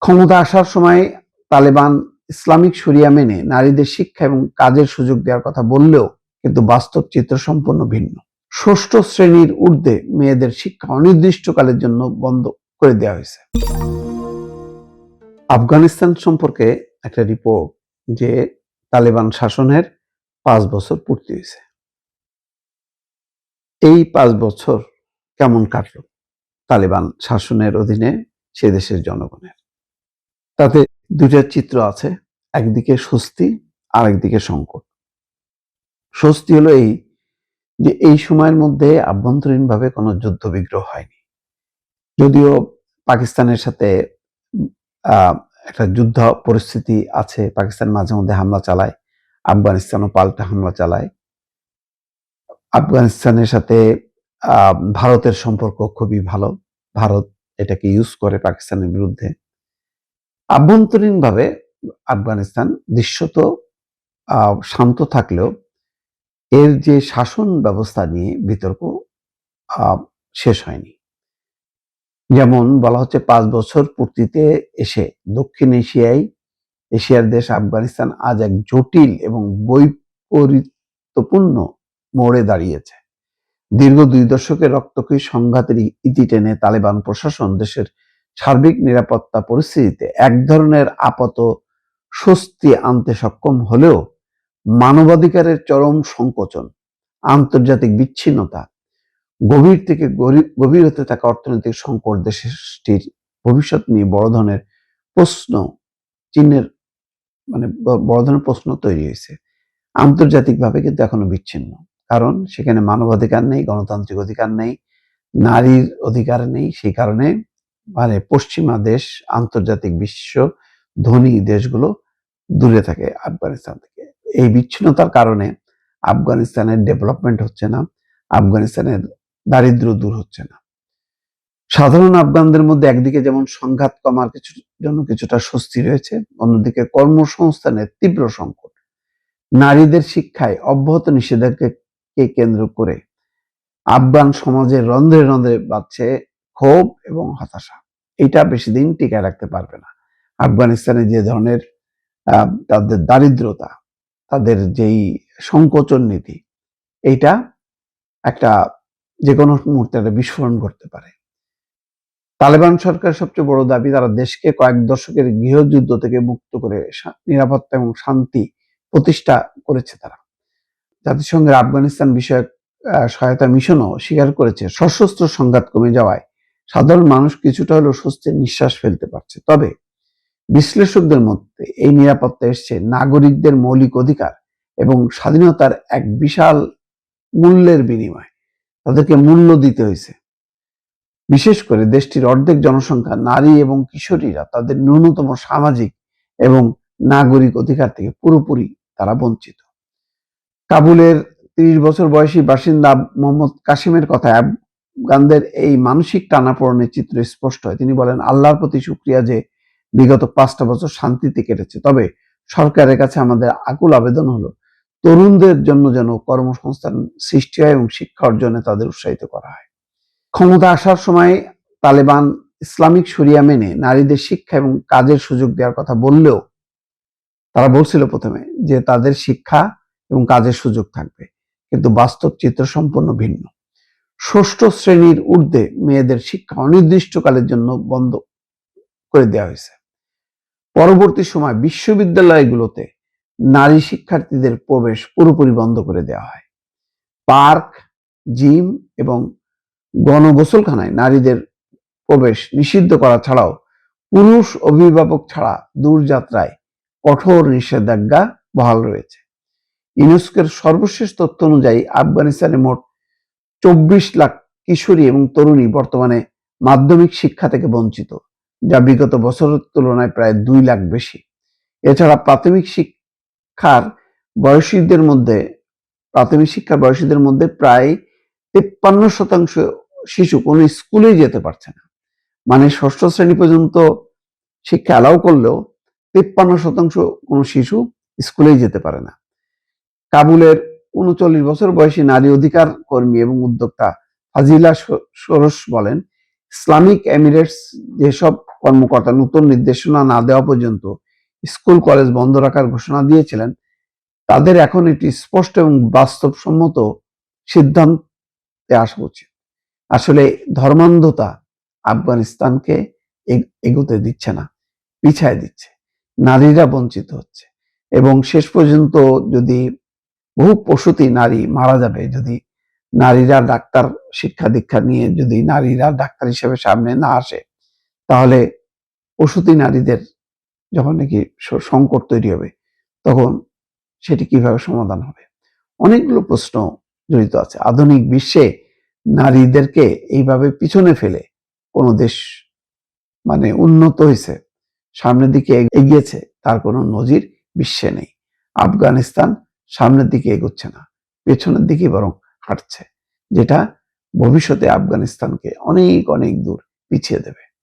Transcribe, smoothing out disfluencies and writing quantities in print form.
ক্ষমতা আসার সময় তালেবান ইসলামিক শরিয়া মেনে নারীদের শিক্ষা এবং কাজের সুযোগ দেওয়ার কথা বললেও কিন্তু বাস্তব চিত্র সম্পূর্ণ ভিন্ন। ষষ্ঠ শ্রেণীর ঊর্ধ্বে মেয়েদের শিক্ষা অনির্দিষ্টকালের জন্য বন্ধ করে দেওয়া হয়েছে। আফগানিস্তান সম্পর্কে একটা রিপোর্ট যে তালেবান শাসনের 5 বছর পূর্তি হয়েছে। এই 5 বছর কেমন কাটলো তালেবান শাসনের অধীনে সে দেশের জনগণের? তাতে দুইটা চিত্র আছে, একদিকে স্বস্তি আর একদিকে সংকট। স্বস্তি হলো এই যে এই সময়ের মধ্যে আভ্যন্তরীণভাবে কোনো যুদ্ধ বিগ্রহ হয়নি। যদিও পাকিস্তানের সাথে একটা যুদ্ধ পরিস্থিতি আছে, পাকিস্তান মাঝে মধ্যে হামলা চালায়, আফগানিস্তানও পাল্টা হামলা চালায়। আফগানিস্তানের সাথে ভারতের সম্পর্ক খুবই ভালো, ভারত এটাকে ইউজ করে পাকিস্তানের বিরুদ্ধে। আভ্যন্তরীণভাবে আফগানিস্তান দৃশ্যত শান্ত থাকলেও এর যে শাসন ব্যবস্থা নিয়ে বিতর্ক শেষ হয়নি। যেমন বলা হচ্ছে 5 বছর পূর্তিতে এসে দক্ষিণ এশিয়ার দেশ আফগানিস্তান আজ এক জটিল এবং বৈপরীত্যপূর্ণ মোড়ে দাঁড়িয়েছে। দীর্ঘ 2 দশকের রক্তক্ষয়ী সংঘাতের ইতি টেনে তালেবান প্রশাসন দেশের সার্বিক নিরাপত্তা পরিস্থিতিতে এক ধরনের আপাত স্বস্তি আনতে সক্ষম হলেও মানবাধিকারের চরম সংকোচন, আন্তর্জাতিক বিচ্ছিন্নতা, গভীর থেকে গভীর হতে থাকা অর্থনৈতিক সংকট দেশটির ভবিষ্যৎ নিয়ে বড় ধরনের প্রশ্ন তৈরি হয়েছে। আন্তর্জাতিকভাবে কিন্তু এখনো বিচ্ছিন্ন, কারণ সেখানে মানবাধিকার নেই, গণতান্ত্রিক অধিকার নেই, নারীর অধিকার নেই। সেই কারণে পশ্চিমা দেশ, আন্তর্জাতিক বিশ্ব ধনী দেশগুলো দূরে থাকে আফগানিস্তান থেকে। এই বিচ্ছিন্নতার কারণে আফগানিস্তানের ডেভেলপমেন্ট হচ্ছে না, আফগানিস্তানের দারিদ্র্য দূর হচ্ছে না। সাধারণ আফগানদের মধ্যে একদিকে যেমন সংঘাত কমার কিছুটা স্বস্তি রয়েছে, অন্যদিকে কর্মসংস্থানের তীব্র সংকট, নারীদের শিক্ষায় অব্যাহত নিষেধাজ্ঞাকে কেন্দ্র করে আফগান সমাজের রন্ধ্রে রন্ধ্রে বাড়ছে ক্ষোভ এবং হতাশা। এটা বেশি দিন টিকায় রাখতে পারবে না। আফগানিস্তানে যে ধরনের তাদের দারিদ্রতা, তাদের যেই সংকোচন নীতি, এইটা একটা যে কোনো মুহূর্তে একটা বিস্ফোরণ ঘটতে পারে। তালেবান সরকারের সবচেয়ে বড় দাবি তারা দেশকে কয়েক দশকের গৃহযুদ্ধ থেকে মুক্ত করে নিরাপত্তা এবং শান্তি প্রতিষ্ঠা করেছে। তারা জাতিসংঘের আফগানিস্তান বিষয়ক সহায়তা মিশনও স্বীকার করেছে সশস্ত্র সংঘাত কমে যাওয়ায় সাধারণ মানুষ কিছুটা হলেও স্বস্তির নিঃশ্বাস ফেলতে পারছে। তবে বিশ্লেষকদের মধ্যে এই নিরাপত্তা এসছে নাগরিকদের মৌলিক অধিকার এবং স্বাধীনতার এক বিশাল মূল্যের বিনিময়ে। তাদেরকে মূল্য দিতে হয়েছে। বিশেষ করে দেশটির অর্ধেক জনসংখ্যা নারী এবং কিশোরীরা তাদের ন্যূনতম সামাজিক এবং নাগরিক অধিকার থেকে পুরোপুরি তারা বঞ্চিত। কাবুলের 30 বছর বয়সী বাসিন্দা মোহাম্মদ কাসিমের কথায় আফগানদের এই মানসিক টানাপোড়েনের চিত্র স্পষ্ট হয়। তিনি বলেন, আল্লাহর প্রতি শুকরিয়া যে বিগত 5টা বছর শান্তিতে কেটেছে। তবে সরকারের কাছে আমাদের আকুল আবেদন হলো তরুণদের জন্য যেন কর্মসংস্থান সৃষ্টি হয় এবং শিক্ষা অর্জনে তাদের উৎসাহিত করা হয়। ক্ষমতা আসার সময় তালেবান ইসলামিক শরিয়া মেনে নারীদের শিক্ষা এবং কাজের সুযোগ দেওয়ার কথা বললেও তারা বলছিল প্রথমে যে তাদের শিক্ষা এবং কাজের সুযোগ থাকবে, কিন্তু বাস্তব চিত্র সম্পূর্ণ ভিন্ন। ষষ্ঠ শ্রেণীর ঊর্ধ্বে মেয়েদের শিক্ষা অনির্দিষ্টকালের জন্য বন্ধ করে দেওয়া হয়েছে। পরবর্তী সময় বিশ্ববিদ্যালয়গুলোতে নারী শিক্ষার্থীদের প্রবেশ পুরোপুরি বন্ধ করে দেওয়া হয়। পার্ক, জিম এবং গণগোসলখানায় নারীদের প্রবেশ নিষিদ্ধ করা ছাড়াও পুরুষ অভিভাবক ছাড়া দূরযাত্রায় কঠোর নিষেধাজ্ঞা বহাল রয়েছে। ইউনেস্কোর সর্বশেষ তথ্য অনুযায়ী আফগানিস্তানে মোট 24 লাখ কিশোরী এবং তরুণী বর্তমানে মাধ্যমিক শিক্ষা থেকে বঞ্চিত, যা বিগত বছরের তুলনায় প্রায় 2 লাখ বেশি। এছাড়া প্রাথমিক শিক্ষার বয়সীদের মধ্যে প্রায় 53% শিশু কোনো স্কুলেই যেতে পারছে না। মানে ষষ্ঠ শ্রেণী পর্যন্ত শিক্ষা অ্যালাউ করলেও 53% কোনো শিশু স্কুলেই যেতে পারে না। কাবুলের 39 বছর বয়সী নারী অধিকার কর্মী এবং উদ্যোক্তা ফাজিলা সরোস বলেন, ইসলামিক এমিরেটস যেসব কর্মকর্তা নতুন নির্দেশনা না দেওয়া পর্যন্ত স্কুল কলেজ বন্ধ রাখার ঘোষণা দিয়েছিলেন, তাদের এখন একটি স্পষ্ট এবং বাস্তবসম্মত সিদ্ধান্তে আসা উচিত। আসলে ধর্মান্ধতা আফগানিস্তানকে এগোতে দিচ্ছে না, পিছায় দিচ্ছে। নারীরা বঞ্চিত হচ্ছে এবং শেষ পর্যন্ত যদি বহু প্রসূতি নারী মারা যাবে, যদি নারীরা ডাক্তার শিক্ষা দীক্ষা নিয়ে যদি নারীরা ডাক্তার হিসেবে সামনে না আসে, তাহলে প্রসূতি নারীদের যখন নাকি সংকট তৈরি হবে, তখন সেটি কিভাবে সমাধান হবে? অনেকগুলো প্রশ্ন জড়িত আছে। আধুনিক বিশ্বে নারীদেরকে এইভাবে পিছনে ফেলে কোনো দেশ মানে উন্নত হয়েছে, সামনের দিকে এগিয়েছে, তার কোনো নজির বিশ্বে নেই। আফগানিস্তান সামনের দিকে এগোচ্ছে না, পেছনের দিকে বরং হাঁটছে, যেটা ভবিষ্যতে আফগানিস্তানকে অনেক অনেক দূর পিছিয়ে দেবে।